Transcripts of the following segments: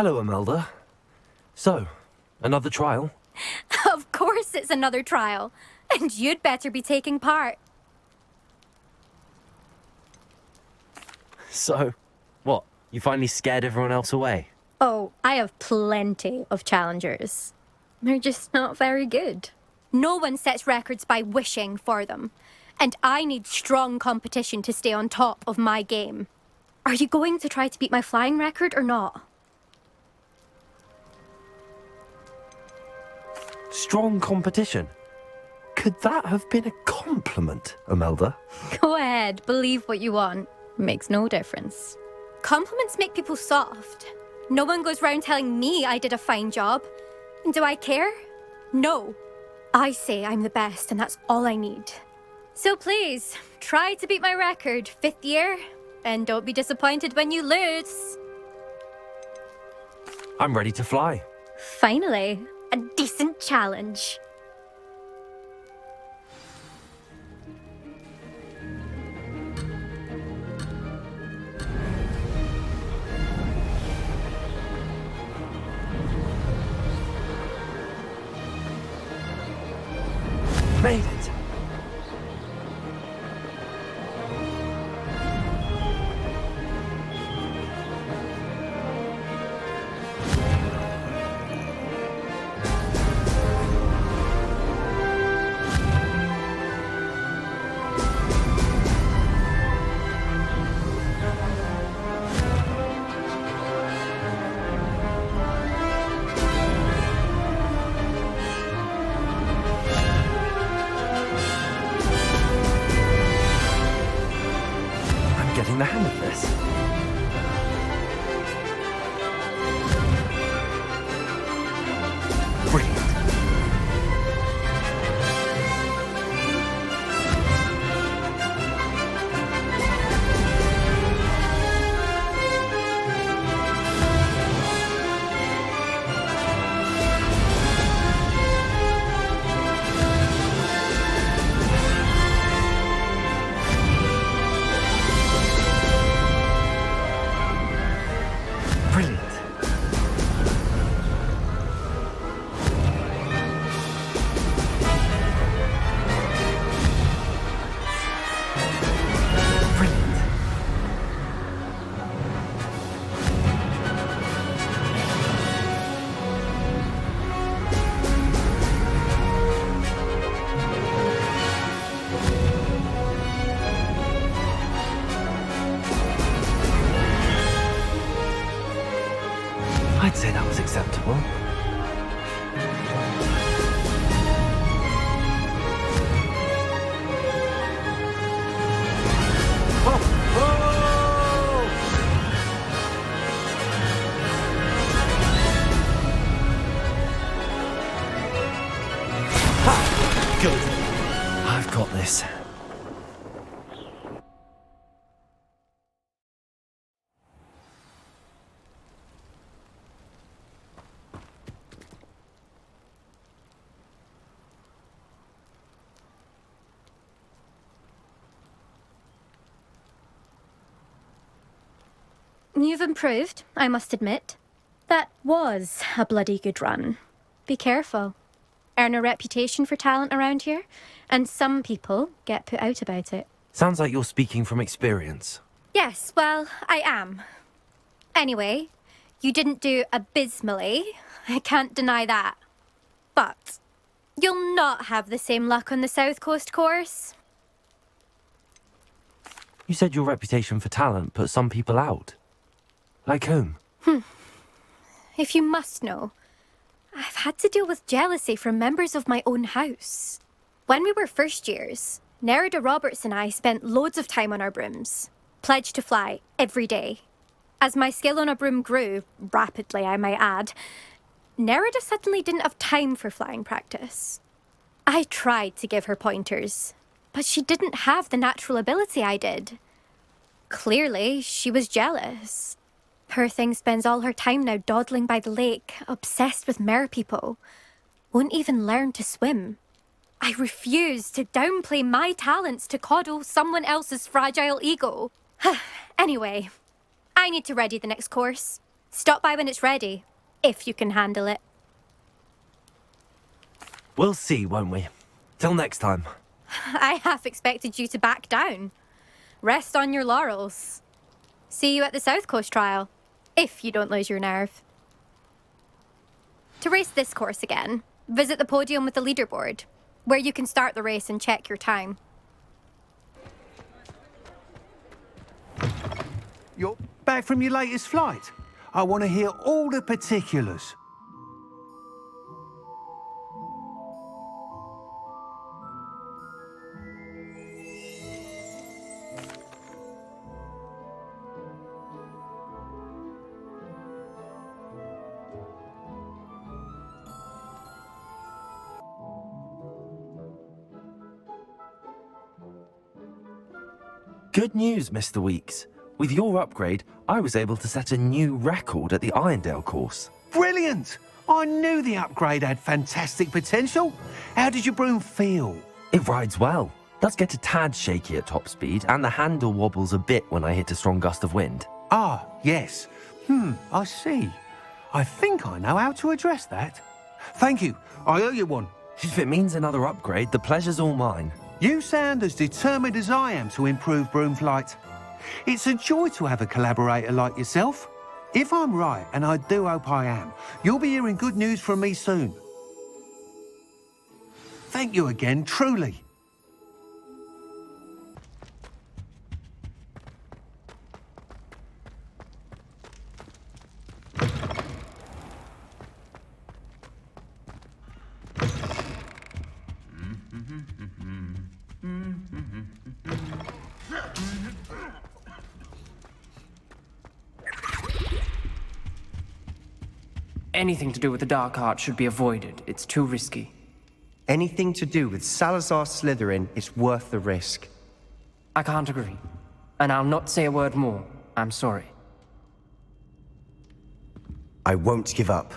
Hello, Imelda. So, another trial? Of course it's another trial. And you'd better be taking part. So, what? You finally scared everyone else away? Oh, I have plenty of challengers. They're just not very good. No one sets records by wishing for them. And I need strong competition to stay on top of my game. Are you going to try to beat my flying record or not? Strong competition? Could that have been a compliment, Imelda? Go ahead, believe what you want. Makes no difference. Compliments make people soft. No one goes round telling me I did a fine job. And do I care? No. I say I'm the best and that's all I need. So please, try to beat my record, 5th year, and don't be disappointed when you lose. I'm ready to fly. Finally, a decent challenge. Made it. Getting the hang of this. Brilliant. Brilliant. Brilliant. I'd say that was acceptable. Oh! Oh! Ha! Good. I've got this. You've improved, I must admit. That was a bloody good run. Be careful. Earn a reputation for talent around here, and some people get put out about it. Sounds like you're speaking from experience. Yes, well, I am. Anyway, you didn't do abysmally. I can't deny that. But you'll not have the same luck on the South Coast course. You said your reputation for talent put some people out. Like whom? If you must know, I've had to deal with jealousy from members of my own house. When we were first years, Nerida Roberts and I spent loads of time on our brooms, pledged to fly every day. As my skill on a broom grew, rapidly I might add, Nerida suddenly didn't have time for flying practice. I tried to give her pointers, but she didn't have the natural ability I did. Clearly, she was jealous. Poor thing spends all her time now dawdling by the lake, obsessed with merpeople. Won't even learn to swim. I refuse to downplay my talents to coddle someone else's fragile ego. Anyway, I need to ready the next course. Stop by when it's ready, if you can handle it. We'll see, won't we? Till next time. I half expected you to back down. Rest on your laurels. See you at the South Coast trial, if you don't lose your nerve. To race this course again, visit the podium with the leaderboard, where you can start the race and check your time. You're back from your latest flight? I want to hear all the particulars. Good news, Mr. Weeks. With your upgrade, I was able to set a new record at the Irondale course. Brilliant! I knew the upgrade had fantastic potential. How did your broom feel? It rides well. Does get a tad shaky at top speed, and the handle wobbles a bit when I hit a strong gust of wind. Ah, yes. I see. I think I know how to address that. Thank you. I owe you one. If it means another upgrade, the pleasure's all mine. You sound as determined as I am to improve broom flight. It's a joy to have a collaborator like yourself. If I'm right, and I do hope I am, you'll be hearing good news from me soon. Thank you again, truly. Anything to do with the dark art should be avoided. It's too risky. Anything to do with Salazar Slytherin is worth the risk. I can't agree. And I'll not say a word more. I'm sorry. I won't give up.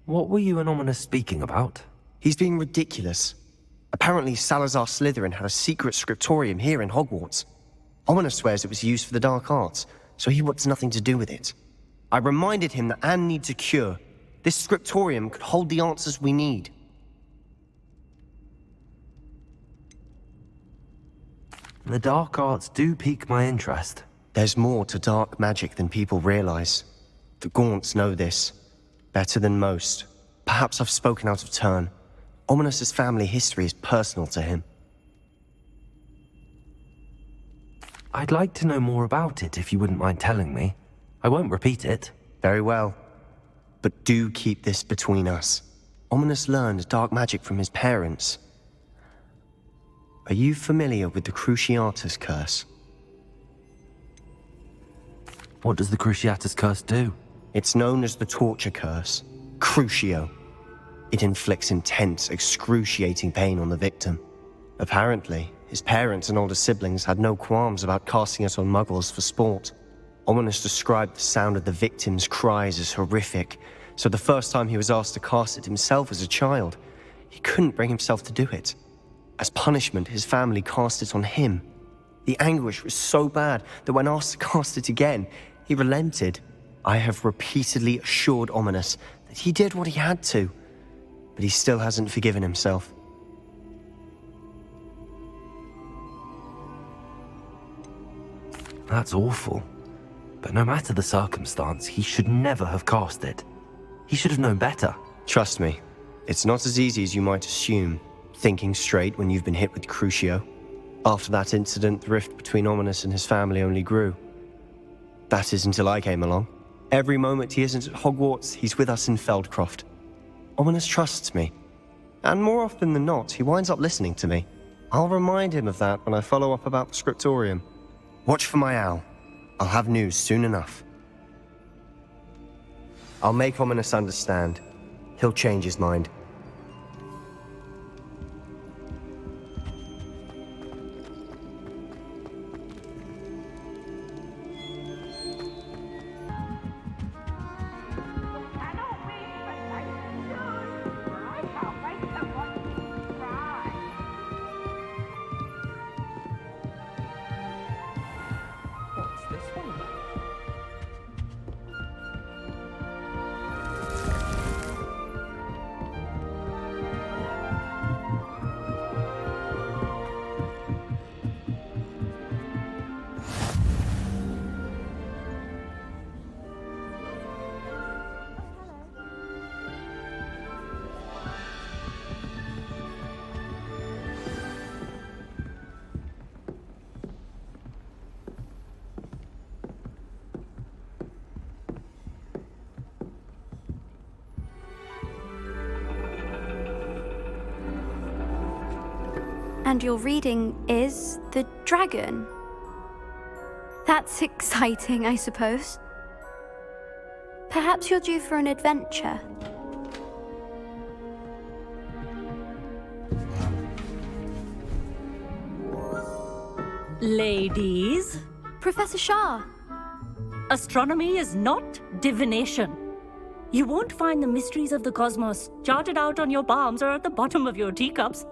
What were you and Ominous speaking about? He's being ridiculous. Apparently Salazar Slytherin had a secret scriptorium here in Hogwarts. Ominous swears it was used for the dark arts, so he wants nothing to do with it. I reminded him that Anne needs a cure. This scriptorium could hold the answers we need. The dark arts do pique my interest. There's more to dark magic than people realize. The Gaunts know this. Better than most. Perhaps I've spoken out of turn. Ominous's family history is personal to him. I'd like to know more about it if you wouldn't mind telling me. I won't repeat it. Very well. But do keep this between us. Ominous learned dark magic from his parents. Are you familiar with the Cruciatus Curse? What does the Cruciatus Curse do? It's known as the Torture Curse. Crucio. It inflicts intense, excruciating pain on the victim. Apparently, his parents and older siblings had no qualms about casting it on muggles for sport. Ominous described the sound of the victim's cries as horrific, so the first time he was asked to cast it himself as a child, he couldn't bring himself to do it. As punishment, his family cast it on him. The anguish was so bad that when asked to cast it again, he relented. I have repeatedly assured Ominous that he did what he had to, but he still hasn't forgiven himself. That's awful. But no matter the circumstance, he should never have cast it. He should have known better. Trust me, it's not as easy as you might assume, thinking straight when you've been hit with Crucio. After that incident, the rift between Ominous and his family only grew. That is until I came along. Every moment he isn't at Hogwarts, he's with us in Feldcroft. Ominous trusts me. And more often than not, he winds up listening to me. I'll remind him of that when I follow up about the scriptorium. Watch for my owl. I'll have news soon enough. I'll make Ominous understand. He'll change his mind. And your reading is the dragon. That's exciting, I suppose. Perhaps you're due for an adventure. Ladies, Professor Shah. astronomy is not divination. You won't find the mysteries of the cosmos charted out on your palms or at the bottom of your teacups.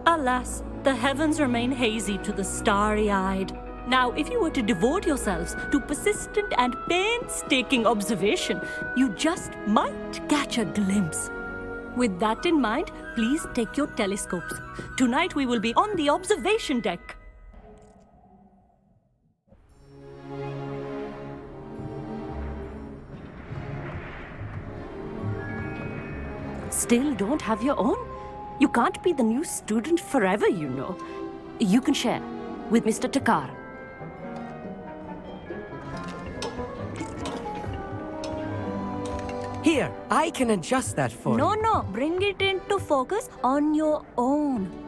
Alas, the heavens remain hazy to the starry-eyed. Now, if you were to devote yourselves to persistent and painstaking observation, you just might catch a glimpse. With that in mind, please take your telescopes. Tonight we will be on the observation deck. Still don't have your own? You can't be the new student forever, you know. You can share with Mr. Takar. Here, I can adjust that for you. No, bring it into focus on your own.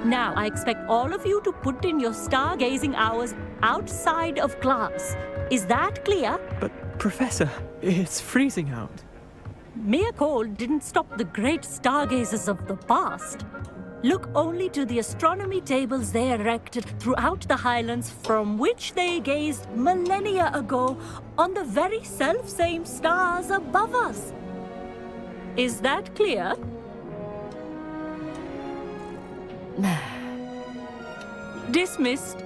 Now, I expect all of you to put in your stargazing hours outside of class. Is that clear? But, Professor, it's freezing out. Mere cold didn't stop the great stargazers of the past. Look only to the astronomy tables they erected throughout the highlands from which they gazed millennia ago on the very self-same stars above us. Is that clear? Dismissed.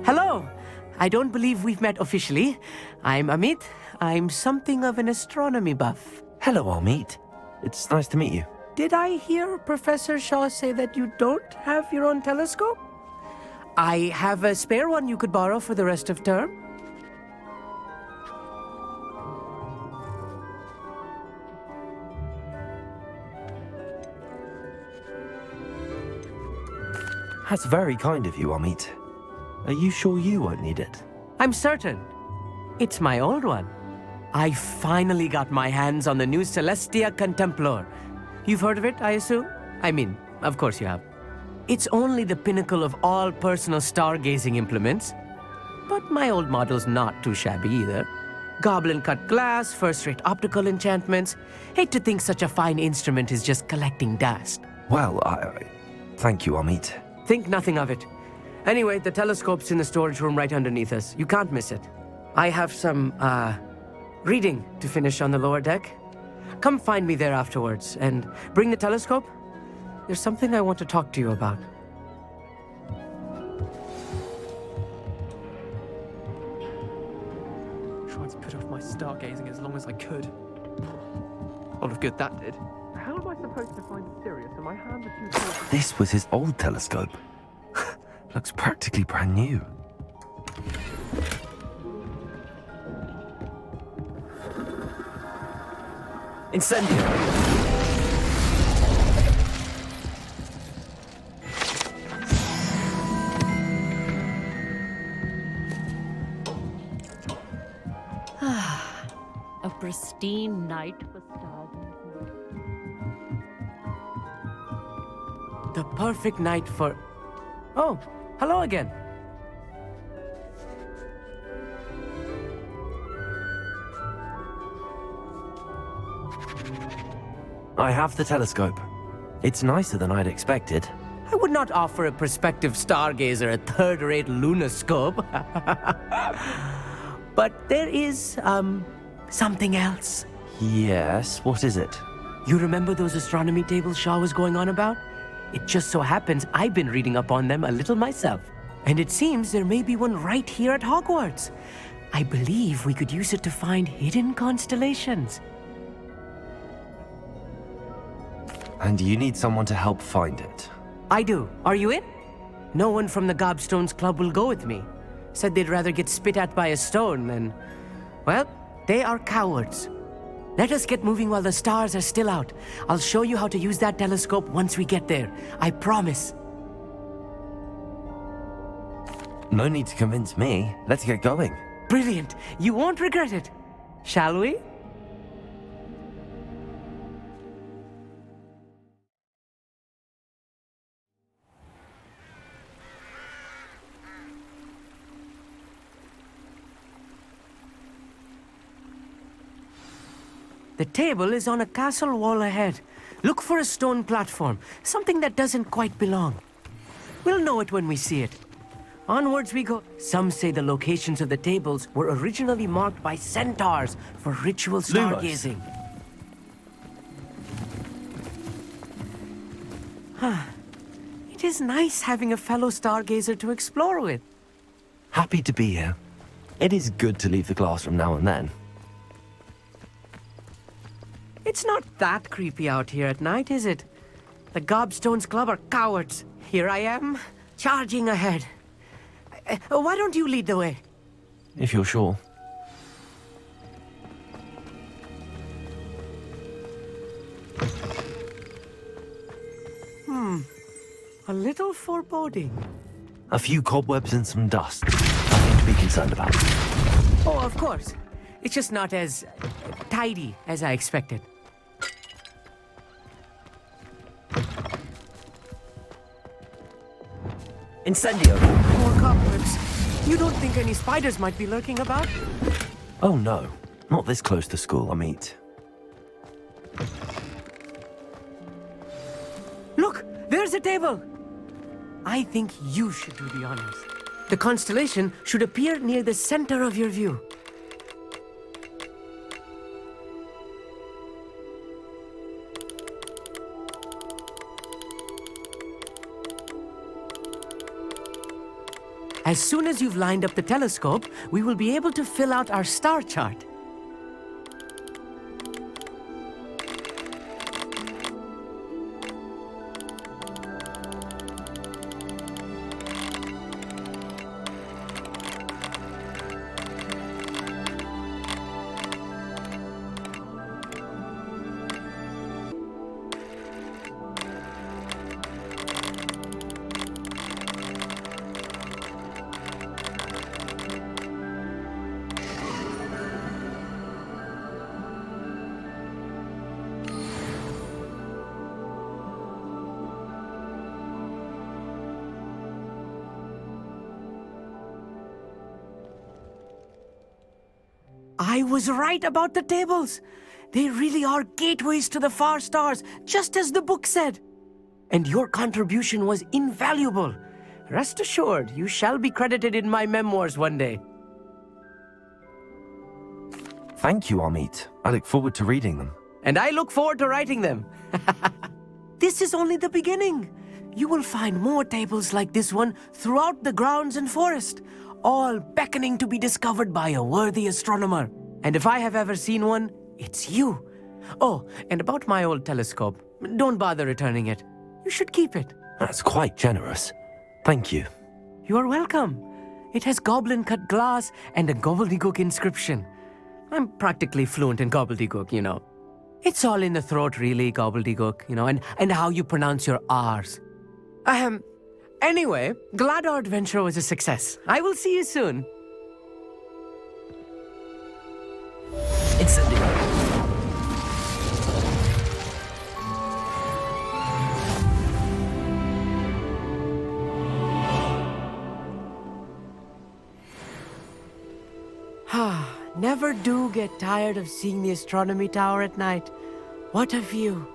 Hello. I don't believe we've met officially. I'm Amit. I'm something of an astronomy buff. Hello, Amit. It's nice to meet you. Did I hear Professor Shaw say that you don't have your own telescope? I have a spare one you could borrow for the rest of term. That's very kind of you, Amit. Are you sure you won't need it? I'm certain. It's my old one. I finally got my hands on the new Celestia Contemplar. You've heard of it, I assume? I mean, of course you have. It's only the pinnacle of all personal stargazing implements. But my old model's not too shabby either. Goblin-cut glass, first-rate optical enchantments. Hate to think such a fine instrument is just collecting dust. Well, thank you, Amit. Think nothing of it. Anyway, the telescope's in the storage room right underneath us. You can't miss it. I have some, reading to finish on the lower deck. Come find me there afterwards, and bring the telescope. There's something I want to talk to you about. Tried to put off my stargazing as long as I could. A lot of good that did. How am I supposed to find Sirius and my hands are too cold? This was his old telescope. Looks practically brand new. Incendio! A pristine night for stargazing. The perfect night for... Oh, hello again. I have the telescope. It's nicer than I'd expected. I would not offer a prospective stargazer a third-rate lunoscope. But there is, something else. Yes, what is it? You remember those astronomy tables Shaw was going on about? It just so happens I've been reading up on them a little myself. And it seems there may be one right here at Hogwarts. I believe we could use it to find hidden constellations. And you need someone to help find it. I do. Are you in? No one from the Gobstones Club will go with me. Said they'd rather get spit at by a stone than... Well, they are cowards. Let us get moving while the stars are still out. I'll show you how to use that telescope once we get there. I promise. No need to convince me. Let's get going. Brilliant. You won't regret it. Shall we? The table is on a castle wall ahead. Look for a stone platform, something that doesn't quite belong. We'll know it when we see it. Onwards we go. Some say the locations of the tables were originally marked by centaurs for ritual stargazing. It is nice having a fellow stargazer to explore with. Happy to be here. It is good to leave the classroom now and then. It's not that creepy out here at night, is it? The Gobstones Club are cowards. Here I am, charging ahead. Why don't you lead the way? If you're sure. A little foreboding. A few cobwebs and some dust. Nothing to be concerned about. Oh, of course. It's just not as tidy as I expected. Incendio! More cobwebs. You don't think any spiders might be lurking about? Oh no, not this close to school, Amit. Look, there's a table. I think you should do the honors. The constellation should appear near the center of your view. As soon as you've lined up the telescope, we will be able to fill out our star chart. I was right about the tables. They really are gateways to the far stars, just as the book said. And your contribution was invaluable. Rest assured, you shall be credited in my memoirs one day. Thank you, Amit. I look forward to reading them. And I look forward to writing them. This is only the beginning. You will find more tables like this one throughout the grounds and forest, all beckoning to be discovered by a worthy astronomer. And if I have ever seen one, it's you. Oh, and about my old telescope, don't bother returning it. You should keep it. That's quite generous. Thank you. You are welcome. It has goblin-cut glass and a gobbledygook inscription. I'm practically fluent in gobbledygook, you know. It's all in the throat, really, gobbledygook, you know, and how you pronounce your R's. Anyway, glad our adventure was a success. I will see you soon. Incendio! Never do get tired of seeing the astronomy tower at night. What a view.